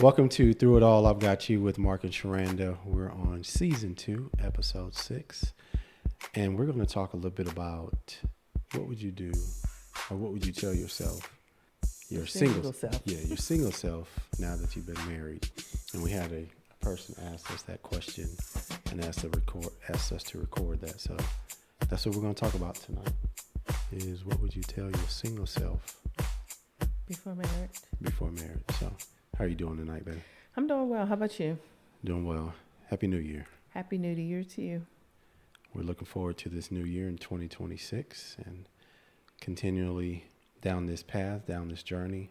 Welcome to Through It All. I've got you with Mark and Sharanda. We're on season 2, episode 6, and we're going to talk a little bit about what would you do, or what would you tell yourself, your single self. Yeah, your single self now that you've been married. And we had a person ask us that question and asked us to record that. So that's what we're going to talk about tonight. Is what would you tell your single self before marriage? Before marriage. So, how are you doing tonight, baby? I'm doing well. How about you? Doing well. Happy New Year. Happy New Year to you. We're looking forward to this new year in 2026 and continually down this path, down this journey,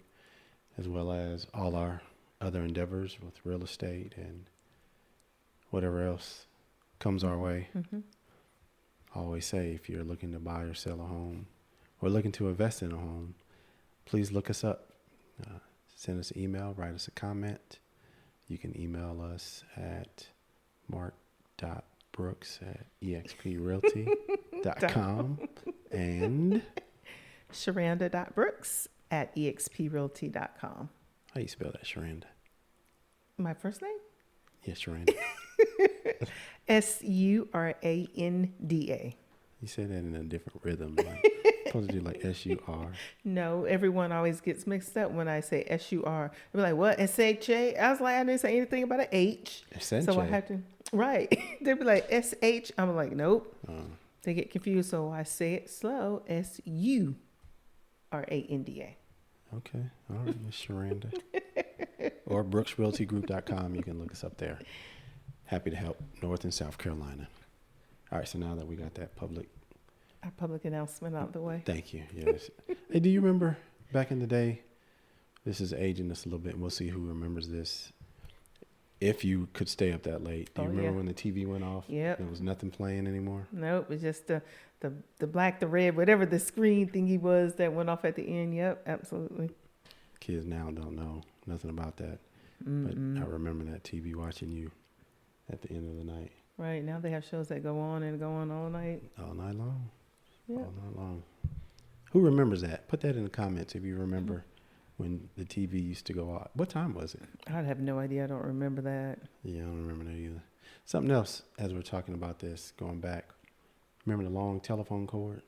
as well as all our other endeavors with real estate and whatever else comes our way. Mm-hmm. I always say, if you're looking to buy or sell a home or looking to invest in a home, please look us up. Send us an email, write us a comment. You can email us at mark.brooks@exprealty.com and Sharanda.brooks@exprealty.com. How you spell that, Sharanda? My first name? Yes, Sharanda. Suranda. You say that in a different rhythm. Like, supposed to do like S-U-R. No, everyone always gets mixed up when I say S-U-R. They're like, what? S-H-A? I was like, I didn't say anything about an H. S-H-A. So I have to, right. They'd be like, S-H. I'm like, nope. They get confused. So I say it slow. S-U-R-A-N-D-A. Okay. All right, Miss Sharanda. Or brooksrealtygroup.com. You can look us up there. Happy to help North and South Carolina. All right, so now that we got that our public announcement out the way. Thank you. Yes. Hey, do you remember back in the day? This is aging us a little bit, and we'll see who remembers this. If you could stay up that late, do you remember when the TV went off? Yep. There was nothing playing anymore. Nope, it was just the black, the red, whatever the screen thingy was that went off at the end. Yep, absolutely. Kids now don't know nothing about that. But I remember that TV watching you at the end of the night. Right, now they have shows that go on and go on all night. All night long. Yep. All night long. Who remembers that? Put that in the comments if you remember when the TV used to go out. What time was it? I'd have no idea. I don't remember that. Yeah, I don't remember that either. Something else, as we're talking about this, going back. Remember the long telephone cord?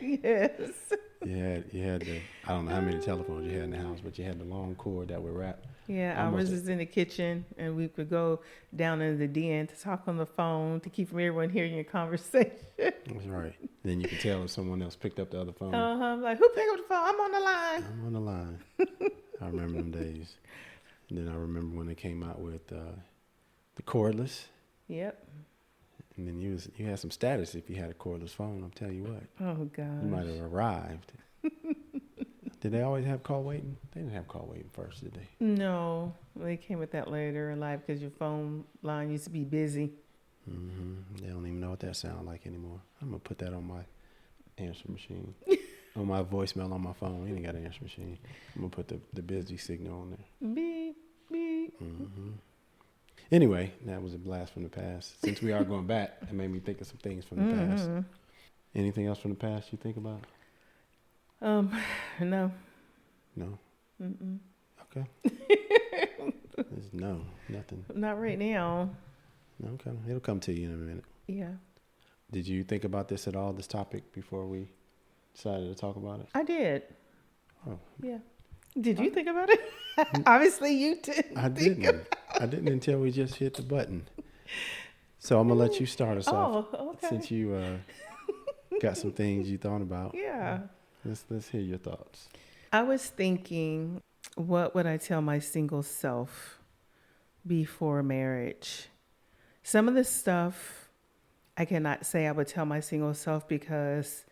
Yes. You had the, I don't know how many telephones you had in the house, but you had the long cord that would wrap. Yeah, ours is in the kitchen, and we could go down in the den to talk on the phone to keep from everyone hearing your conversation. That's right. Then you could tell if someone else picked up the other phone. I'm like, who picked up the phone? I'm on the line. I'm on the line. I remember them days. And then I remember when they came out with the cordless. Yep. And then you had some status if you had a cordless phone. I'll tell you what. Oh, God. You might have arrived. Did they always have call waiting? They didn't have call waiting first, did they? No. They came with that later in life because your phone line used to be busy. They don't even know what that sounds like anymore. I'm going to put that on my answer machine. On my voicemail on my phone. We ain't got an answer machine. I'm going to put the busy signal on there. Beep, beep. Anyway, that was a blast from the past. Since we are going back, it made me think of some things from the past. Anything else from the past you think about? No. No? Mm-mm. Okay. No, nothing. Not right now. Okay. It'll come to you in a minute. Yeah. Did you think about this at all, this topic, before we decided to talk about it? I did. Oh. Yeah. Did you think about it? Obviously you didn't. I didn't. I didn't until we just hit the button. So I'm going to let you start us off. Oh, okay. Since you got some things you thought about. Yeah. Let's hear your thoughts. I was thinking, what would I tell my single self before marriage? Some of the stuff I cannot say I would tell my single self because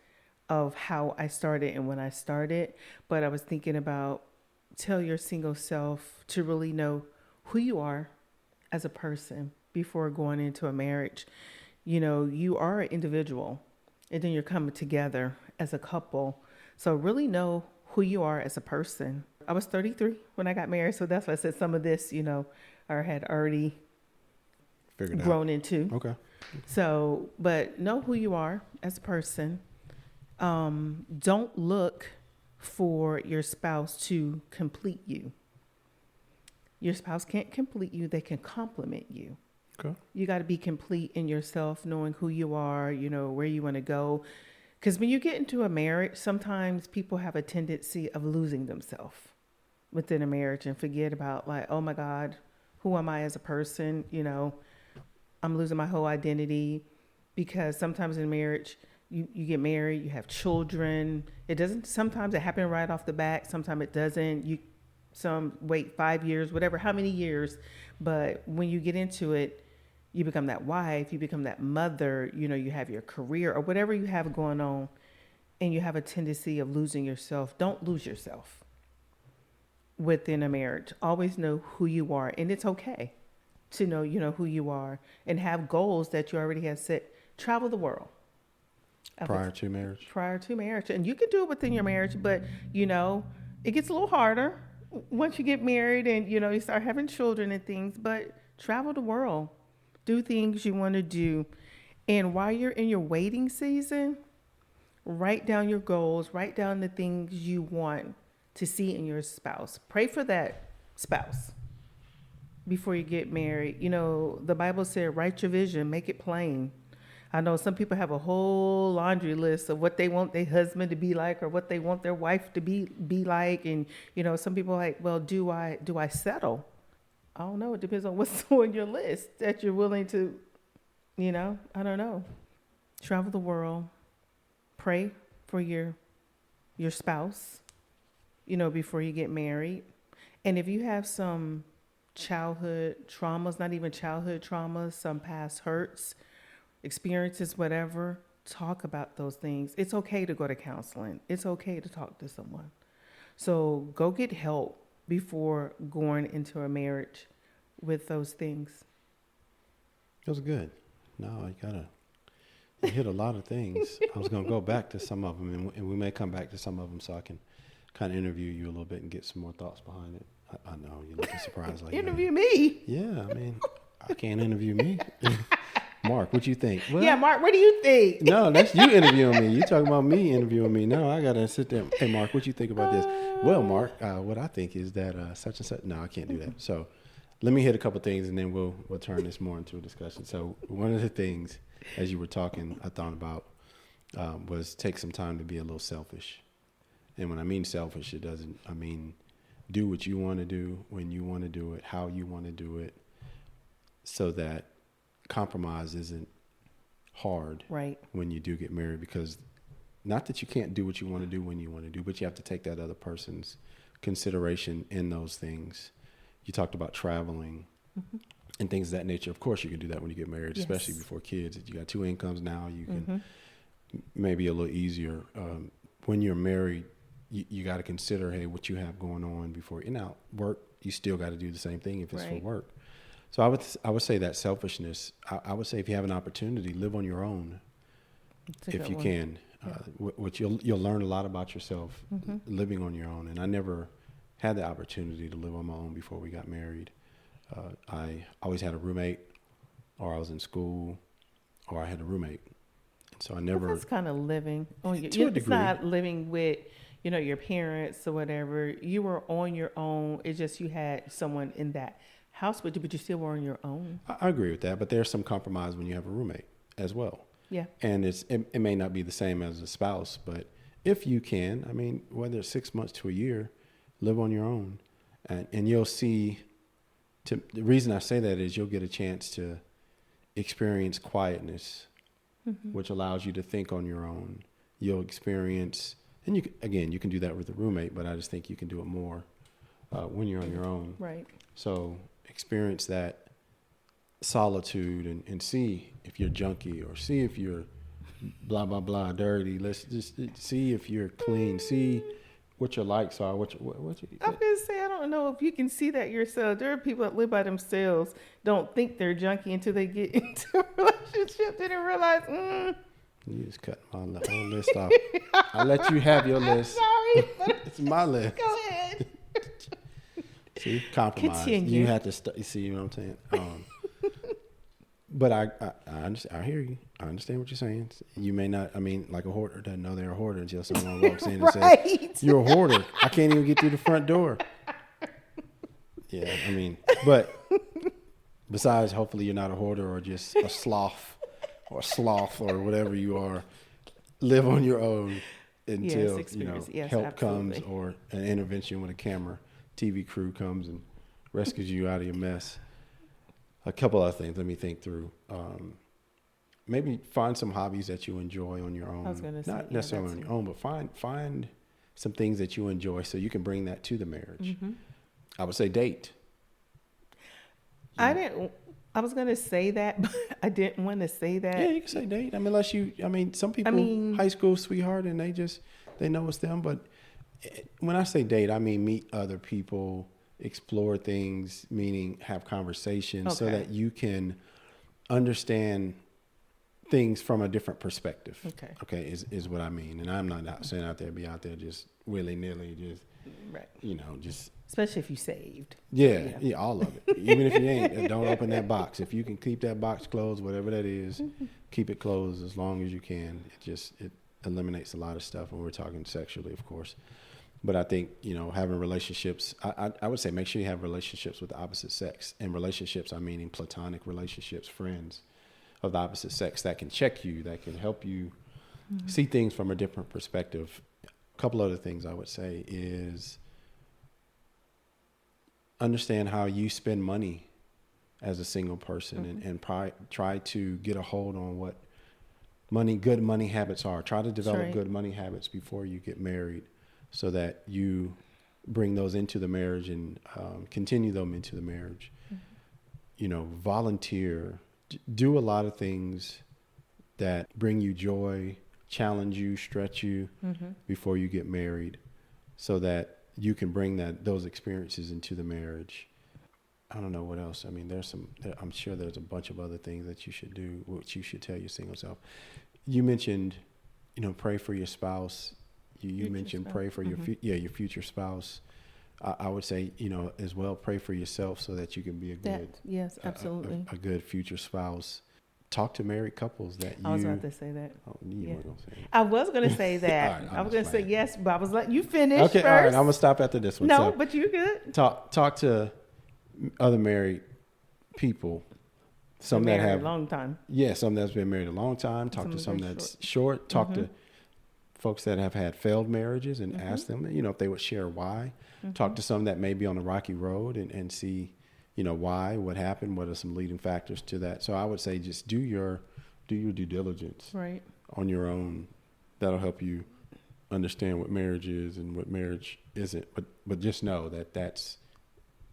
of how I started and when I started. But I was thinking about tell your single self to really know who you are as a person before going into a marriage. You know, you are an individual and then you're coming together as a couple. So really know who you are as a person. I was 33 when I got married. So that's why I said some of this, you know, I had already grown into. Okay. So, but know who you are as a person. Don't look for your spouse to complete you. Your spouse can't complete you. They can complement you. Okay. You got to be complete in yourself, knowing who you are, where you want to go. Because when you get into a marriage, sometimes people have a tendency of losing themselves within a marriage and forget about like, oh my God, who am I as a person? I'm losing my whole identity, because sometimes in marriage, you get married, you have children. Sometimes it happens right off the bat. Sometimes it doesn't. Some wait 5 years, whatever, how many years. But when you get into it, you become that wife, you become that mother, you have your career or whatever you have going on, and you have a tendency of losing yourself. Don't lose yourself within a marriage. Always know who you are, and it's okay to know, who you are, and have goals that you already have set. Travel the world. Prior to marriage. Prior to marriage. And you can do it within your marriage, but, it gets a little harder once you get married and, you start having children and things, but travel the world. Do things you want to do. And while you're in your waiting season, write down your goals, write down the things you want to see in your spouse. Pray for that spouse before you get married. The Bible said, write your vision, make it plain. I know some people have a whole laundry list of what they want their husband to be like or what they want their wife to be like. And, some people are like, well, do I settle? I don't know. It depends on what's on your list that you're willing to, I don't know. Travel the world. Pray for your spouse, before you get married. And if you have some childhood traumas, not even childhood traumas, some past hurts, experiences, whatever, talk about those things. It's okay to go to counseling. It's okay to talk to someone. So go get help before going into a marriage with those things. That was good. No, you hit a lot of things. I was going to go back to some of them, and we may come back to some of them so I can kind of interview you a little bit and get some more thoughts behind it. I know, you're looking surprised. Like interview me? Yeah, I can't interview me. Mark, what you think? Well, yeah, Mark, what do you think? No, that's you interviewing me. You talking about me interviewing me. No, I got to sit there. Hey, Mark, what you think about this? Well, Mark, what I think is that such and such. No, I can't do that. So let me hit a couple things, and then we'll turn this more into a discussion. So one of the things, as you were talking, I thought about was take some time to be a little selfish. And when I mean selfish, I mean do what you want to do, when you want to do it, how you want to do it, so that compromise isn't hard right when you do get married. Because not that you can't do what you want to do when you want to do, but you have to take that other person's consideration in those things. You talked about traveling and things of that nature. Of course you can do that when you get married, yes. Especially before kids. If you got 2 incomes now, you can maybe a little easier. When you're married, you got to consider, hey, what you have going on before. Work, you still got to do the same thing if it's for work. So I would say that selfishness, I would say if you have an opportunity, live on your own if you can. Which you'll learn a lot about yourself living on your own. And I never had the opportunity to live on my own before we got married. I always had a roommate, or I was in school, or I had a roommate. And so I never. Well, that's kind of living. To a it's degree. not living with, your parents or whatever. You were on your own. It's just you had someone in that house with you, but you still were on your own. I agree with that, but there's some compromise when you have a roommate as well. Yeah. And it may not be the same as a spouse, but if you can, whether it's 6 months to a year, live on your own. And you'll see, the reason I say that is you'll get a chance to experience quietness, which allows you to think on your own. You'll experience, and you can do that with a roommate, but I just think you can do it more when you're on your own. Right. So experience that solitude and see if you're junky, or see if you're blah, blah, blah, dirty. Let's just see if you're clean. See what your likes are. I'm going to say, I don't know if you can see that yourself. There are people that live by themselves, don't think they're junky until they get into a relationship. They didn't realize, You just cut my whole list off. I'll let you have your list. I'm sorry. It's my list. Go ahead. See, compromise. Continue. You have to you see what I'm saying? But I understand. I hear you. I understand what you're saying. You may not. Like a hoarder doesn't know they're a hoarder until someone walks in and says, "You're a hoarder. I can't even get through the front door." Yeah, I mean, but besides, hopefully you're not a hoarder or just a sloth or whatever you are. Live on your own until help absolutely. comes or an intervention with a camera, TV crew comes and rescues you out of your mess. A couple other things. Let me think through. Maybe find some hobbies that you enjoy on your own. I was going to say, not necessarily on your own, but find some things that you enjoy so you can bring that to the marriage. Mm-hmm. I would say date. I was going to say that, but I didn't want to say that. Yeah, you can say date. I mean, some people, high school sweetheart, and they know it's them. But when I say date, I mean meet other people, explore things, meaning have conversations so that you can understand things from a different perspective. Okay, is what I mean. And I'm not saying be out there just willy-nilly, just, just. Especially if you saved. Yeah, all of it. Even if you ain't, don't open that box. If you can keep that box closed, whatever that is, keep it closed as long as you can. It eliminates a lot of stuff when we're talking sexually, of course. But I think, having relationships, I would say make sure you have relationships with the opposite sex. And relationships, I'm meaning platonic relationships, friends of the opposite sex that can check you, that can help you see things from a different perspective. A couple other things I would say is understand how you spend money as a single person and try to get a hold on what good money habits are. Try to develop good money habits before you get married so that you bring those into the marriage and continue them into the marriage. Volunteer, do a lot of things that bring you joy, challenge you, stretch you before you get married so that you can bring those experiences into the marriage. I don't know what else. I mean, I'm sure there's a bunch of other things that you should do, which you should tell your single self. You mentioned, pray for your spouse. You mentioned spouse. Pray for your future spouse. I would say, as well, pray for yourself so that you can be yes, absolutely. A good future spouse. Talk to married couples that you. I was about to say that. Oh, you weren't gonna say it. I was going to say that. Right, I was going to say yes, but I was like, you finish okay, first. all right. I'm gonna stop after this one. No, but you're good. Talk to other married people. Some that have a long time. Yeah, some that's been married a long time. Talk to some that's short. Talk to folks that have had failed marriages and ask them, if they would share why. Talk to some that may be on a rocky road and see, why, what happened, what are some leading factors to that. So I would say just do your due diligence on your own. That'll help you understand what marriage is and what marriage isn't. But just know that that's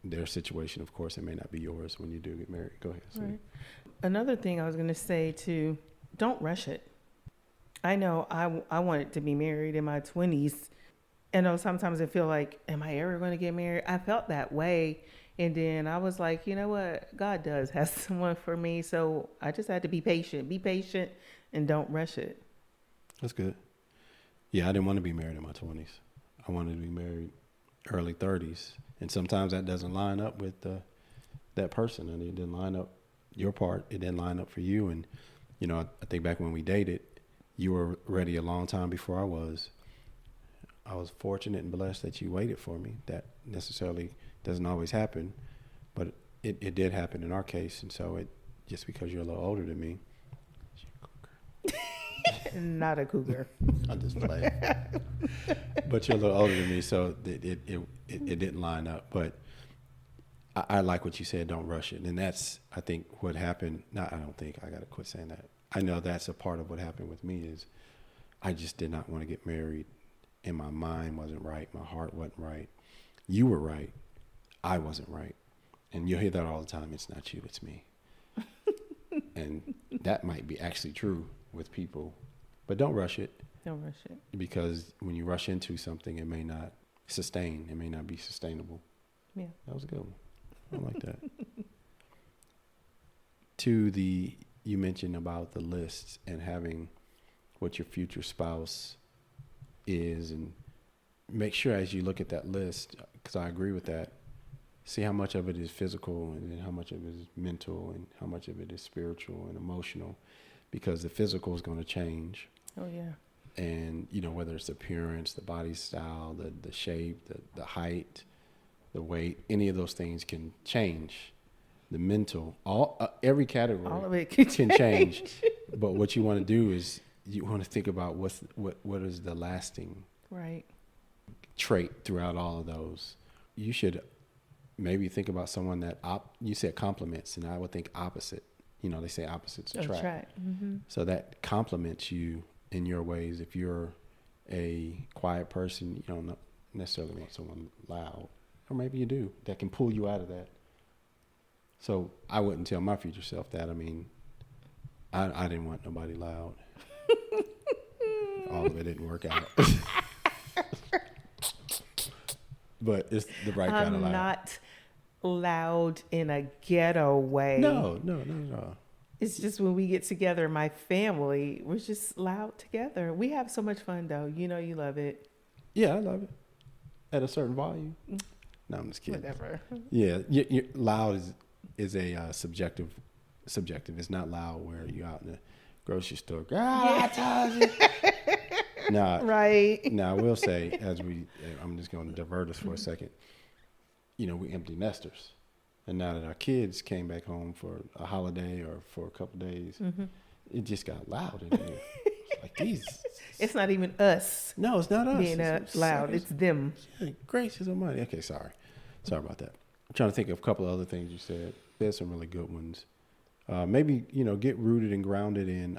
their situation. Of course, it may not be yours when you do get married. Go ahead. Right. Another thing I was going to say too, don't rush it. I know I wanted to be married in my 20s. I know sometimes I feel like, am I ever going to get married? I felt that way. And then I was like, you know what? God does have someone for me. So I just had to be patient. Be patient and don't rush it. That's good. Yeah, I didn't want to be married in my 20s. I wanted to be married early 30s. And sometimes that doesn't line up with that person. And it didn't line up your part. It didn't line up for you. And, I think back when we dated, you were ready a long time before I was. I was fortunate and blessed that you waited for me. That necessarily doesn't always happen, but it did happen in our case. And so just because you're a little older than me. Not a cougar. I'm just playing. But you're a little older than me, so it didn't line up. But I like what you said, don't rush it. And that's, I think, what happened. No, I don't think. I got to quit saying that. I know that's a part of what happened with me is I just did not want to get married. And my mind wasn't right. My heart wasn't right. You were right. I wasn't right. And you'll hear that all the time. It's not you, it's me. And that might be actually true with people. But don't rush it. Don't rush it. Because when you rush into something, it may not sustain. It may not be sustainable. Yeah. That was a good one. I like that. You mentioned about the lists and having what your future spouse is, and make sure as you look at that list, because I agree with that, see how much of it is physical and then how much of it is mental and how much of it is spiritual and emotional, because the physical is going to change. Oh, yeah. And, whether it's appearance, the body style, the shape, the height, the weight, any of those things can change. The mental, every category, All of it can change. But what you want to do is you want to think about what is the lasting Right. trait throughout all of those. You should maybe think about someone that you said compliments, and I would think opposite. You know, they say opposites attract. Mm-hmm. So that compliments you in your ways. If you're a quiet person, you don't necessarily want someone loud, or maybe you do, that can pull you out of that. So I wouldn't tell my future self that. I mean, I didn't want nobody loud. All of it didn't work out. But it's the right kind of loud. I'm not loud in a ghetto way. No. It's just when we get together, my family, we're just loud together. We have so much fun, though. You know you love it. Yeah, I love it. At a certain volume. No, I'm just kidding. Whatever. Yeah, loud is a subjective. It's not loud where you're out in the grocery store. I told you. Nah, Right. Now, I will say, I'm just going to divert us for a second. You know, we empty nesters. And now that our kids came back home for a holiday or for a couple of days, it just got loud in here. Like these. It's not even us No, it's not us. being loud. It's them. Yeah, gracious almighty. Okay, sorry about that. I'm trying to think of a couple of other things you said. There's some really good ones. Maybe, get rooted and grounded in,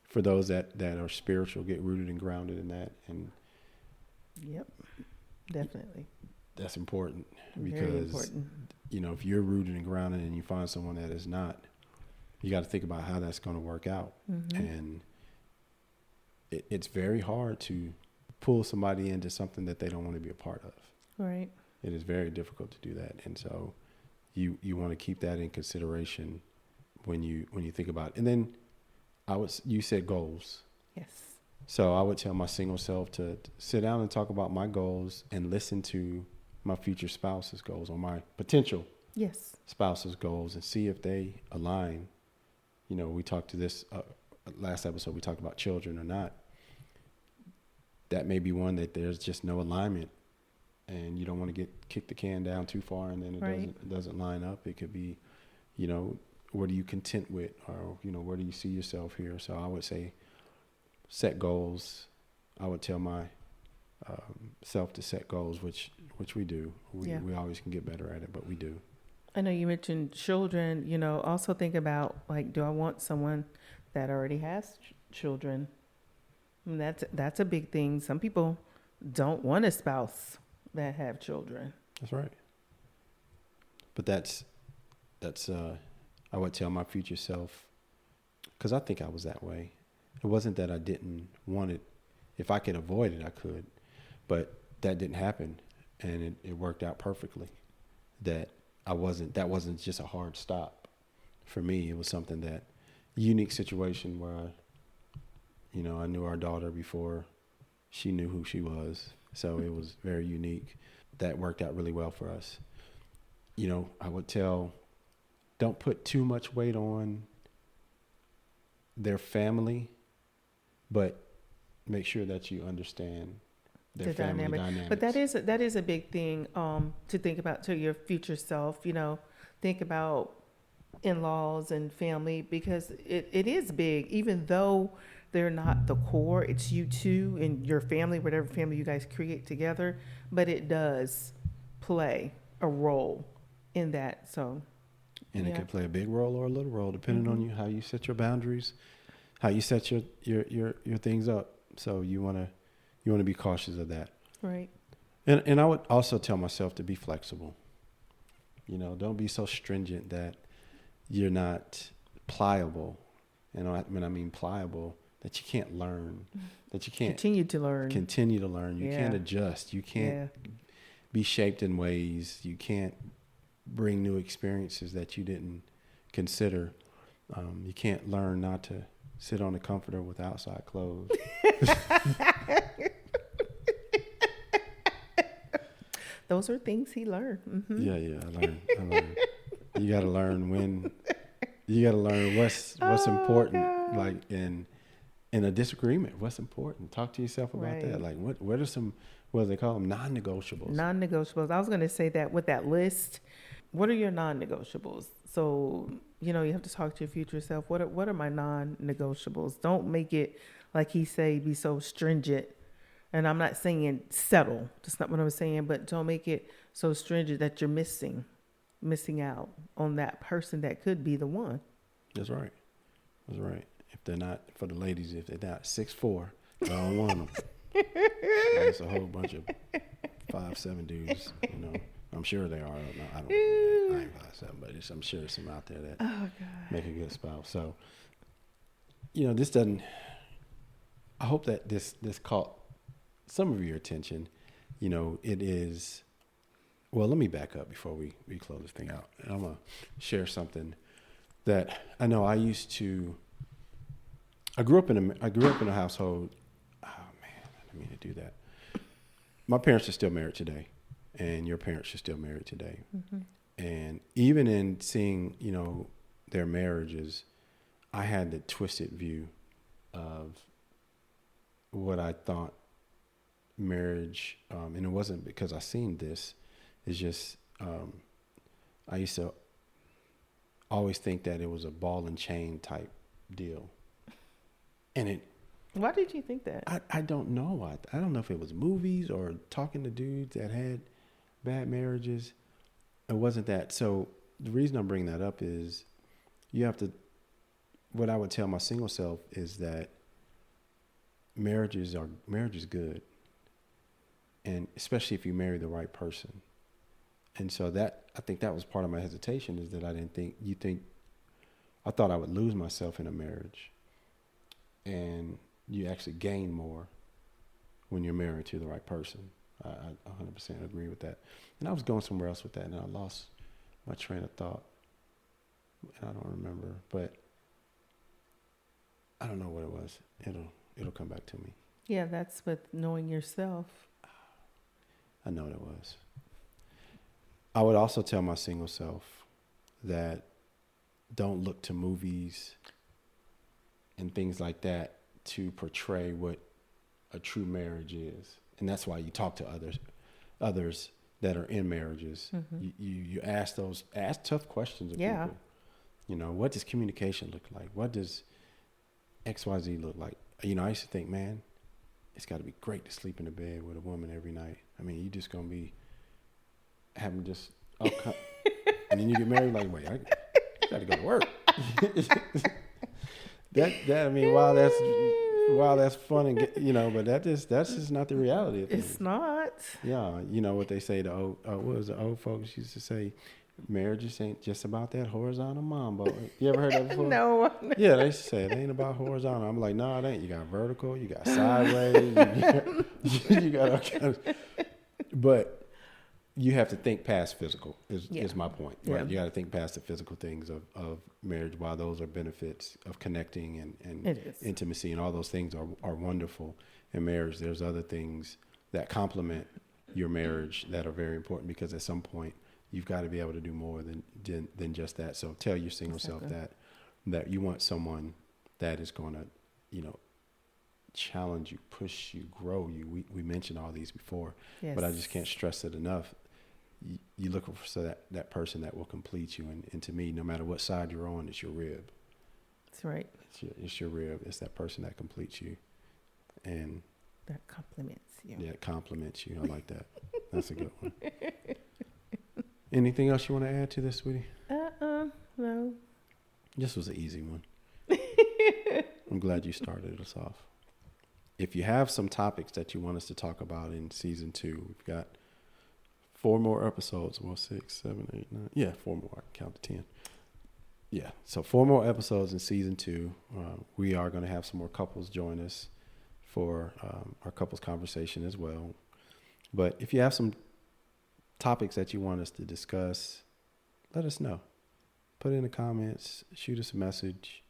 for those that are spiritual, get rooted and grounded in that. And Yep, definitely. that's important Very because, important. If you're rooted and grounded and you find someone that is not, you got to think about how that's going to work out. And it's very hard to pull somebody into something that they don't want to be a part of. Right. It is very difficult to do that. And so you want to keep that in consideration when you think about it. And then you said goals. Yes. So I would tell my single self to sit down and talk about my goals and listen to my future spouse's goals or my potential Yes. spouse's goals and see if they align. We talked to this last episode, we talked about children or not. That may be one that there's just no alignment and you don't want to kick the can down too far and then it doesn't line up. It could be, what are you content with, or, where do you see yourself here? So I would say set goals. I would tell my self to set goals, which we do. We always can get better at it, but we do. I know you mentioned children, also think about, like, do I want someone that already has children? I mean, that's a big thing. Some people don't want a spouse that have children. That's right. But that's I would tell my future self, because I think I was that way. It wasn't that I didn't want it. If I could avoid it, I could. But that didn't happen, and it worked out perfectly. That wasn't just a hard stop. For me, it was something unique situation where I knew our daughter before she knew who she was. So it was very unique. That worked out really well for us. I would tell, don't put too much weight on their family, but make sure that you understand their family dynamics. But that is a big thing to think about to your future self. Think about in-laws and family, because it is big. Even though they're not the core, it's you two and your family, whatever family you guys create together. But it does play a role in that. So. And it can play a big role or a little role, depending on you, how you set your boundaries, how you set your things up. So you want to be cautious of that. Right. And I would also tell myself to be flexible. Don't be so stringent that you're not pliable. And when I mean pliable, that you can't learn, that you can't continue to learn. You can't adjust. You can't be shaped in ways. You can't bring new experiences that you didn't consider. You can't learn not to sit on the comforter with outside clothes. Those are things he learned. Mm-hmm. Yeah, I learned. You got to learn what's important. God. Like, and in a disagreement, what's important? Talk to yourself about that. Right. Like, what are some, what do they call them? Non-negotiables. Non-negotiables. I was going to say that with that list. What are your non-negotiables? So, you have to talk to your future self. What are my non-negotiables? Don't make it, like he say, be so stringent. And I'm not saying settle. That's not what I'm saying. But don't make it so stringent that you're missing out on that person that could be the one. That's right. That's right. If they're not, for the ladies, if they're not 6'4", I don't want them. There's a whole bunch of 5'7" dudes. I'm sure they are. I ain't 5'7", but I'm sure there's some out there that make a good spouse. So, this doesn't. I hope that this caught some of your attention. It is. Well, let me back up before we close this thing out. And I'm gonna share something that I know I used to. I grew up in a household. Oh man, I didn't mean to do that. My parents are still married today, and your parents are still married today. Mm-hmm. And even in seeing, their marriages, I had the twisted view of what I thought marriage, and it wasn't because I seen this. It's just I used to always think that it was a ball and chain type deal. And why did you think that? I don't know. I don't know if it was movies or talking to dudes that had bad marriages. It wasn't that. So the reason I'm bringing that up is what I would tell my single self is that marriage is good. And especially if you marry the right person. And so I think that was part of my hesitation, is that I thought I would lose myself in a marriage. And you actually gain more when you're married to the right person. I 100% agree with that. And I was going somewhere else with that, and I lost my train of thought. And I don't remember, but I don't know what it was. It'll come back to me. Yeah, that's with knowing yourself. I know what it was. I would also tell my single self that don't look to movies and things like that to portray what a true marriage is. And that's why you talk to others that are in marriages. Mm-hmm. You ask tough questions of people. What does communication look like? What does XYZ look like? I used to think, man, it's got to be great to sleep in a bed with a woman every night. I mean, you just going to be having just, and then you get married, like, wait, I got to go to work. I mean, while that's fun and but that's just not the reality of things. It's not. Yeah, what they say, what was the old folks used to say, marriage just ain't just about that horizontal mambo. You ever heard that before? No. Yeah, they used to say it ain't about horizontal. I'm like, no, it ain't. You got vertical, you got sideways, you got all kinds. But you have to think past physical is my point. Right? You got to think past the physical things of marriage. While those are benefits of connecting and intimacy and all those things are wonderful in marriage, there's other things that complement your marriage that are very important, because at some point you've got to be able to do more than just that. So tell your single self that you want someone that is going to, challenge you, push you, grow you. We mentioned all these before, but I just can't stress it enough. You look for that person that will complete you, and to me, no matter what side you're on, it's your rib. That's right. It's your rib. It's that person that completes you, and that compliments you. Yeah, it compliments you. I like that. That's a good one. Anything else you want to add to this, sweetie? No. This was an easy one. I'm glad you started us off. If you have some topics that you want us to talk about in season 2, we've got 4 more episodes. Well, 6, 7, 8, 9. Yeah, 4 more. I can count to 10. Yeah, so 4 more episodes in season 2. We are going to have some more couples join us for our couples conversation as well. But if you have some topics that you want us to discuss, let us know. Put it in the comments. Shoot us a message.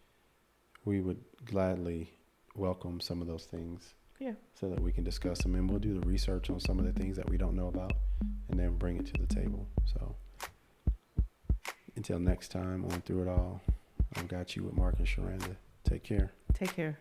We would gladly welcome some of those things. Yeah. So that we can discuss them, and we'll do the research on some of the things that we don't know about, and then bring it to the table. So until next time on Through It All, I've got you with Mark and Sharanda. Take care. Take care.